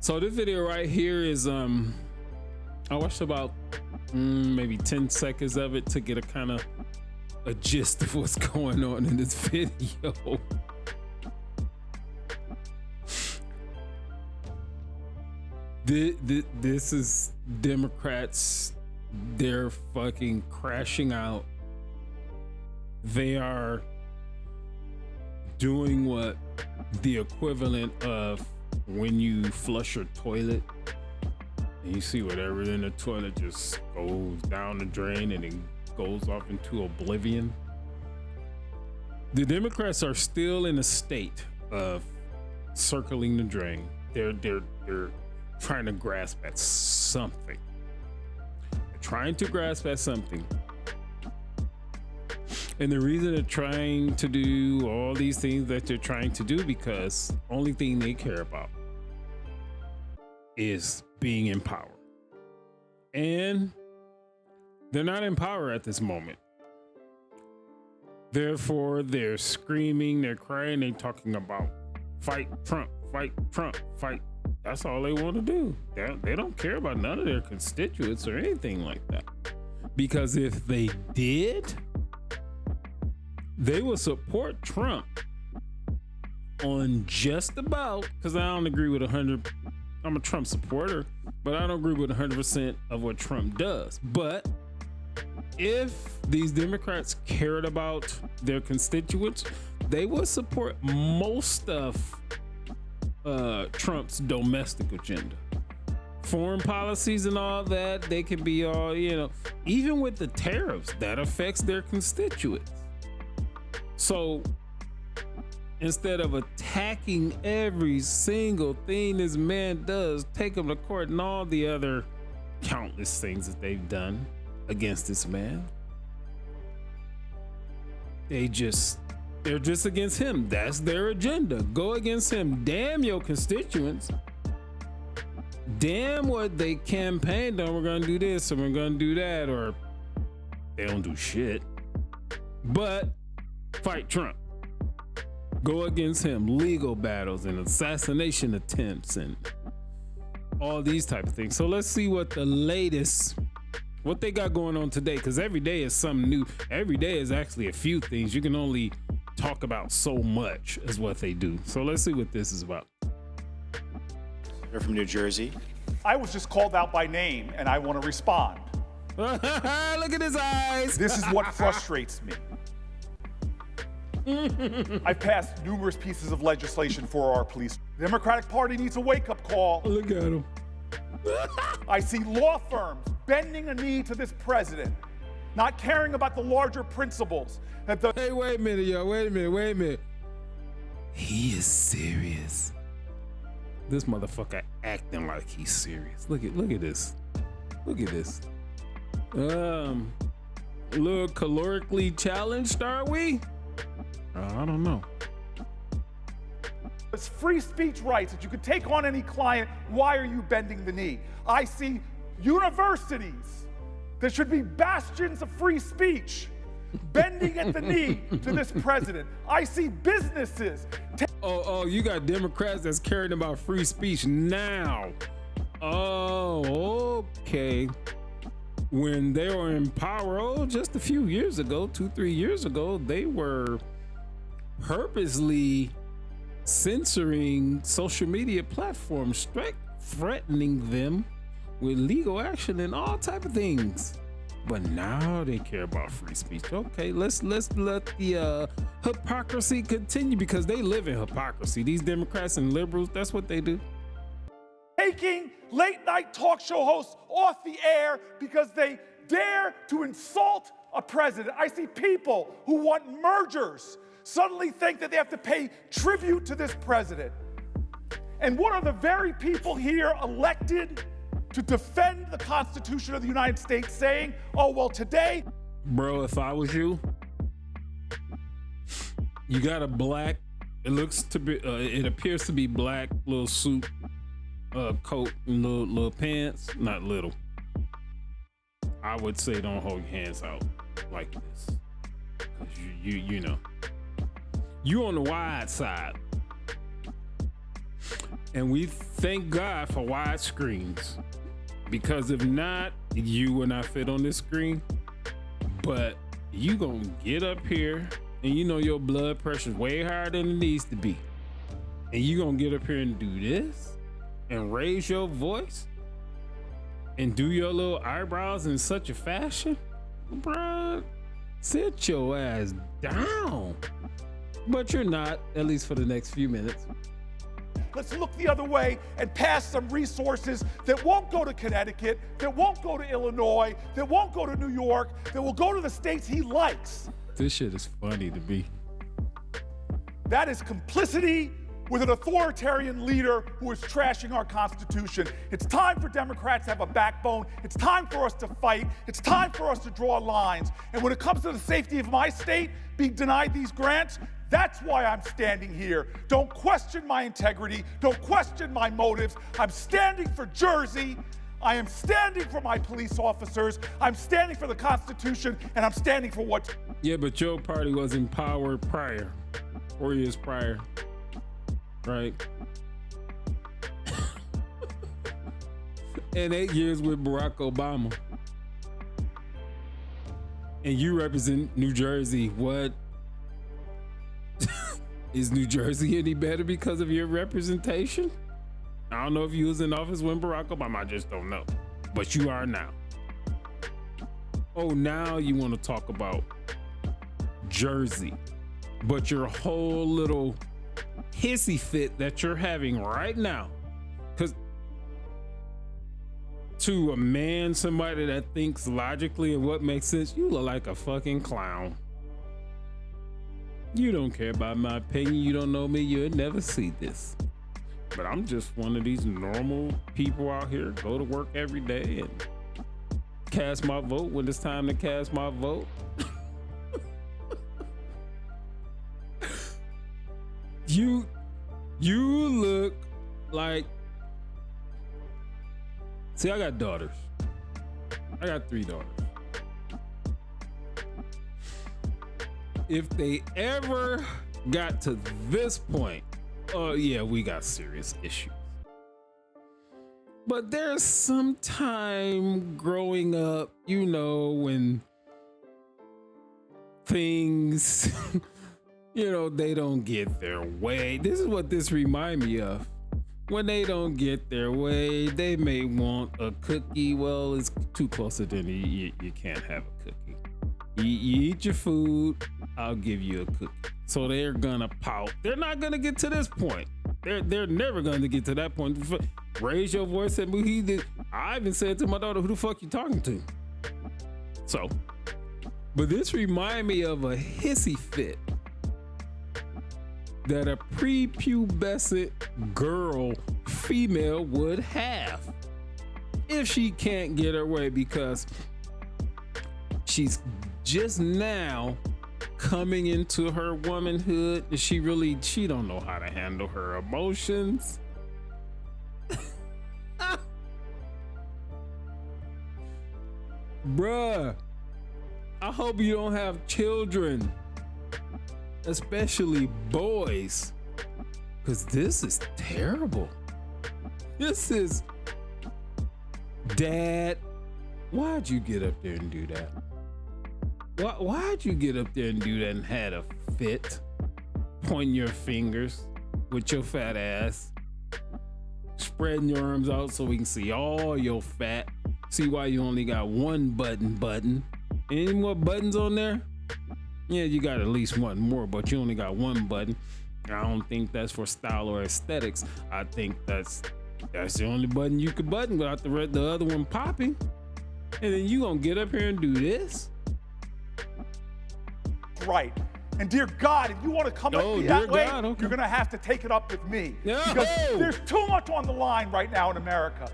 So this video right here is I watched about maybe 10 seconds of it to get a kind of a gist of what's going on in this video. This is Democrats. They're fucking crashing out. They are doing what the equivalent of when you flush your toilet and you see whatever in the toilet just goes down the drain and it goes off into oblivion. The Democrats are still in a state of circling the drain. They're trying to grasp at something. They're trying to grasp at something. And the reason they're trying to do all these things that they're trying to do, because only thing they care about is being in power. And they're not in power at this moment. Therefore, they're screaming, they're crying, they're talking about fight Trump, fight Trump, fight. That's all they want to do. They don't care about none of their constituents or anything like that. Because if they did, they would support Trump on just about, because I don't agree with 100, I'm a Trump supporter, but I don't agree with 100% of what Trump does. But if these Democrats cared about their constituents, they would support most of Trump's domestic agenda. Foreign policies and all that, they can be all, even with the tariffs, that affects their constituents. So instead of attacking every single thing this man does, take him to court and all the other countless things that they've done against this man, they're just against him. That's their agenda. Go against him. Damn your constituents. Damn what they campaigned on. We're gonna do this and we're gonna do that, or they don't do shit. But fight Trump. Go against him. Legal battles and assassination attempts and all these type of things. So let's see what the latest, what they got going on today, because every day is something new. Every day is actually a few things. You can only talk about so much as what they do. So let's see what this is about. You're from New Jersey. I was just called out by name and I want to respond. Look at his eyes. This is what frustrates me. I've passed numerous pieces of legislation for our police. The Democratic Party needs a wake-up call. Look at him. I see law firms bending a knee to this president, not caring about the larger principles. Hey, wait a minute, yo. Wait a minute. He is serious. This motherfucker acting like he's serious. Look at this. Look at this. A little calorically challenged, are we? I don't know. It's free speech rights that you could take on any client. Why are you bending the knee? I see universities that should be bastions of free speech bending at the knee to this president. I see businesses. Oh, you got Democrats that's caring about free speech now. Oh, okay. When they were in power, just a few years ago, 2-3 years ago, they were purposely censoring social media platforms, threatening them with legal action and all type of things. But now they care about free speech. Okay, let's let the hypocrisy continue, because they live in hypocrisy. These Democrats and liberals, that's what they do. Taking late night talk show hosts off the air because they dare to insult a president. I see people who want mergers suddenly think that they have to pay tribute to this president. And what are the very people here elected to defend the Constitution of the United States saying, oh, well, today. Bro, if I was you, you got a black, it appears to be black little suit, coat and little pants, not little. I would say don't hold your hands out like this. Cause you know, you on the wide side. And we thank God for wide screens, because if not, you will not fit on this screen. But you gonna get up here and you know your blood pressure is way higher than it needs to be. And you gonna get up here and do this and raise your voice and do your little eyebrows in such a fashion? Bruh, sit your ass down. But you're not, at least for the next few minutes. Let's look the other way and pass some resources that won't go to Connecticut, that won't go to Illinois, that won't go to New York, that will go to the states he likes. This shit is funny to me. That is complicity with an authoritarian leader who is trashing our Constitution. It's time for Democrats to have a backbone. It's time for us to fight. It's time for us to draw lines. And when it comes to the safety of my state being denied these grants, that's why I'm standing here. Don't question my integrity. Don't question my motives. I'm standing for Jersey. I am standing for my police officers. I'm standing for the Constitution, and I'm standing for what's... Yeah, but your party was in power prior, 4 years prior, right? And 8 years with Barack Obama. And you represent New Jersey. What? Is New Jersey any better because of your representation? I don't know if you was in office when Barack Obama, I just don't know. But you are now. Oh, now you want to talk about Jersey. But your whole little hissy fit that you're having right now, because to a man, somebody that thinks logically and what makes sense, you look like a fucking clown. You don't care about my opinion. You don't know me. You'll never see this. But I'm just one of these normal people out here, go to work every day and cast my vote when it's time to cast my vote. You look like, see, I got daughters. I got 3 daughters. If they ever got to this point, oh yeah, we got serious issues. But there's some time growing up, you know, when things, you know, they don't get their way. This is what this remind me of. When they don't get their way, they may want a cookie. Well, it's too close to dinner. You can't have a cookie. You eat your food, I'll give you a cookie. So they're gonna pout. They're not gonna get to this point. They're never gonna get to that point. Raise your voice at me. I even said to my daughter, who the fuck you talking to? So, but this remind me of a hissy fit that a prepubescent girl, female, would have if she can't get her way, because she's just now coming into her womanhood. She don't know how to handle her emotions. Bruh, I hope you don't have children, especially boys, because this is terrible. This is, Dad, why'd you get up there and do that? Why'd you get up there and do that and had a fit, pointing your fingers with your fat ass, spreading your arms out so we can see all your fat, see why you only got one button. Any more buttons on there? Yeah, you got at least one more, but you only got one button. I don't think that's for style or aesthetics. I think that's the only button you could button without the other one popping. And then you gonna get up here and do this? Right. And dear God, if you want to come at me that way, okay, you're going to have to take it up with me. No. Because there's too much on the line right now in America.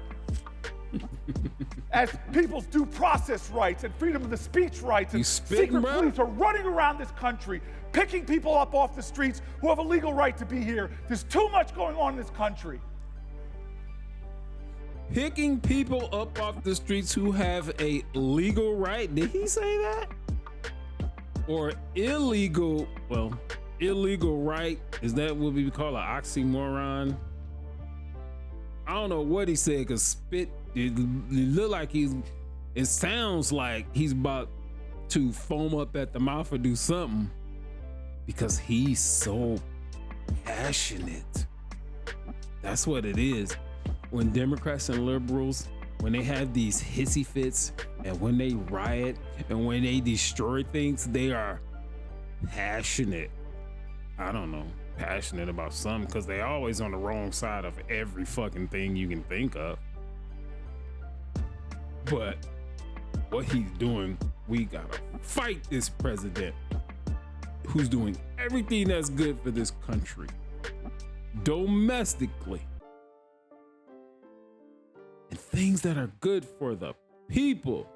As people's due process rights and freedom of the speech rights and secret police are running around this country, picking people up off the streets who have a legal right to be here. There's too much going on in this country. Picking people up off the streets who have a legal right? Did he say that? Or illegal, well, illegal right, is that what we call an oxymoron? I don't know what he said, because spit, it looked like it sounds like he's about to foam up at the mouth or do something, because he's so passionate. That's what it is. When Democrats and liberals, when they have these hissy fits and when they riot and when they destroy things, they are passionate. I don't know, passionate about something, because they're always on the wrong side of every fucking thing you can think of. But what he's doing, we gotta fight this president who's doing everything that's good for this country domestically, and things that are good for the people.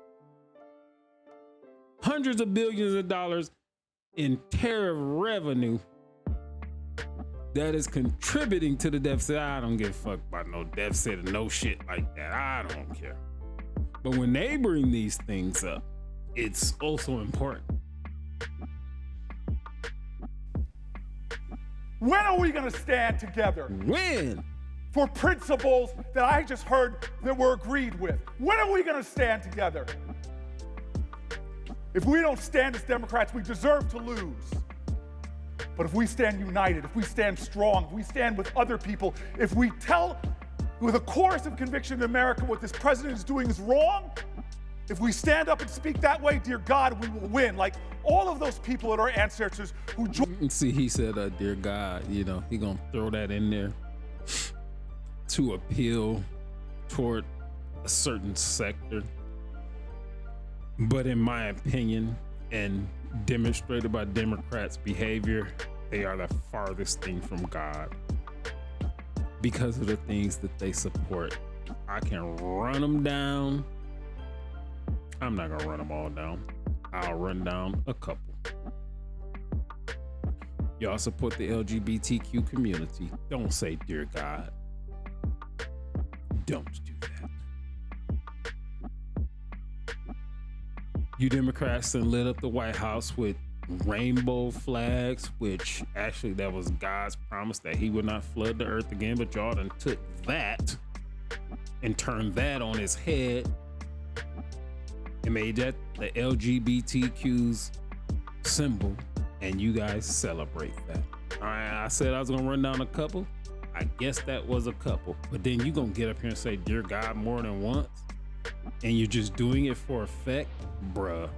Hundreds of billions of dollars in tariff revenue that is contributing to the deficit. I don't give a fuck about no deficit or no shit like that. I don't care. But when they bring these things up, it's also important. When are we going to stand together? When? For principles that I just heard that were agreed with. When are we going to stand together? If we don't stand as Democrats, we deserve to lose. But if we stand united, if we stand strong, if we stand with other people, if we tell with a chorus of conviction in America what this president is doing is wrong, if we stand up and speak that way, dear God, we will win. Like all of those people that are ancestors who joined. See, he said, dear God, you know, he gonna throw that in there to appeal toward a certain sector. But in my opinion, and demonstrated by Democrats' behavior, they are the farthest thing from God because of the things that they support. I can run them down. I'm not gonna run them all down. I'll run down a couple. Y'all support the LGBTQ community. Don't say, dear God. Don't do that. You Democrats done lit up the White House with rainbow flags, which actually that was God's promise that he would not flood the earth again, but y'all done took that and turned that on his head and made that the LGBTQ's symbol, and you guys celebrate that. All right, I said I was gonna run down a couple. I guess that was a couple, but then you gonna get up here and say, dear God, more than once, and you're just doing it for effect, bruh.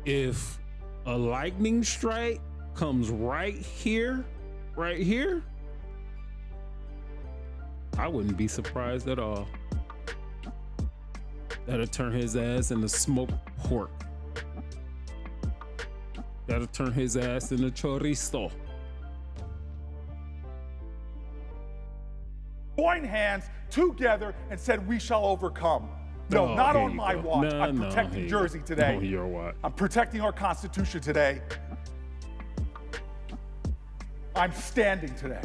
If a lightning strike comes right here, I wouldn't be surprised at all. That'll turn his ass into smoked pork. That'll turn his ass into chorizo. Join hands together and said, we shall overcome. No, not on my watch. I'm protecting Jersey today. On your watch. I'm protecting our Constitution today. I'm standing today.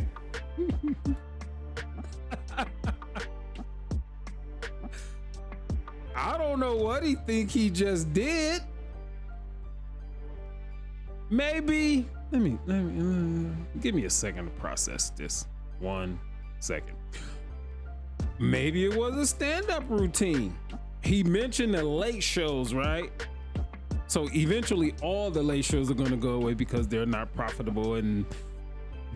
I don't know what he think he just did. Maybe, let me give me a second to process this. 1 second. Maybe it was a stand-up routine. He mentioned the late shows, right? So eventually all the late shows are gonna go away because they're not profitable, and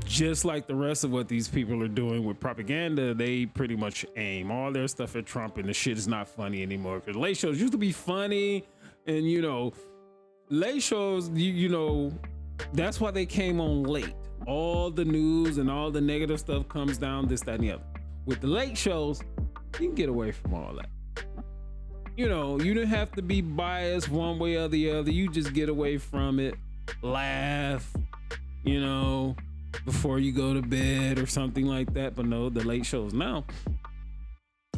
just like the rest of what these people are doing with propaganda, they pretty much aim all their stuff at Trump, and the shit is not funny anymore. Because late shows used to be funny, and you know, late shows, you know, that's why they came on late. All the news and all the negative stuff comes down, this, that, and the other. With the late shows, you can get away from all that. You know, you don't have to be biased one way or the other. You just get away from it, laugh, you know, before you go to bed or something like that. But no, the late shows now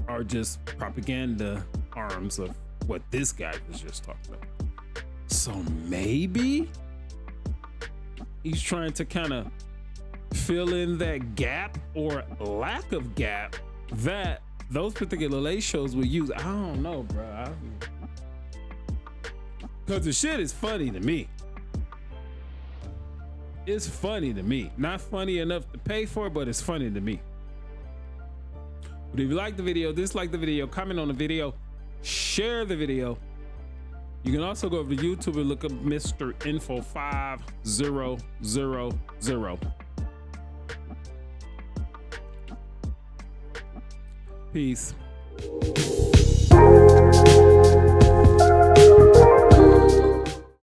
are just propaganda arms of what this guy was just talking about. So maybe he's trying to kind of fill in that gap or lack of gap that those particular late shows will use. I don't know, bro. Because the shit is funny to me. It's funny to me. Not funny enough to pay for, but it's funny to me. But if you like the video, dislike the video, comment on the video, share the video. You can also go over to YouTube and look up Mr. Info 5000. Peace.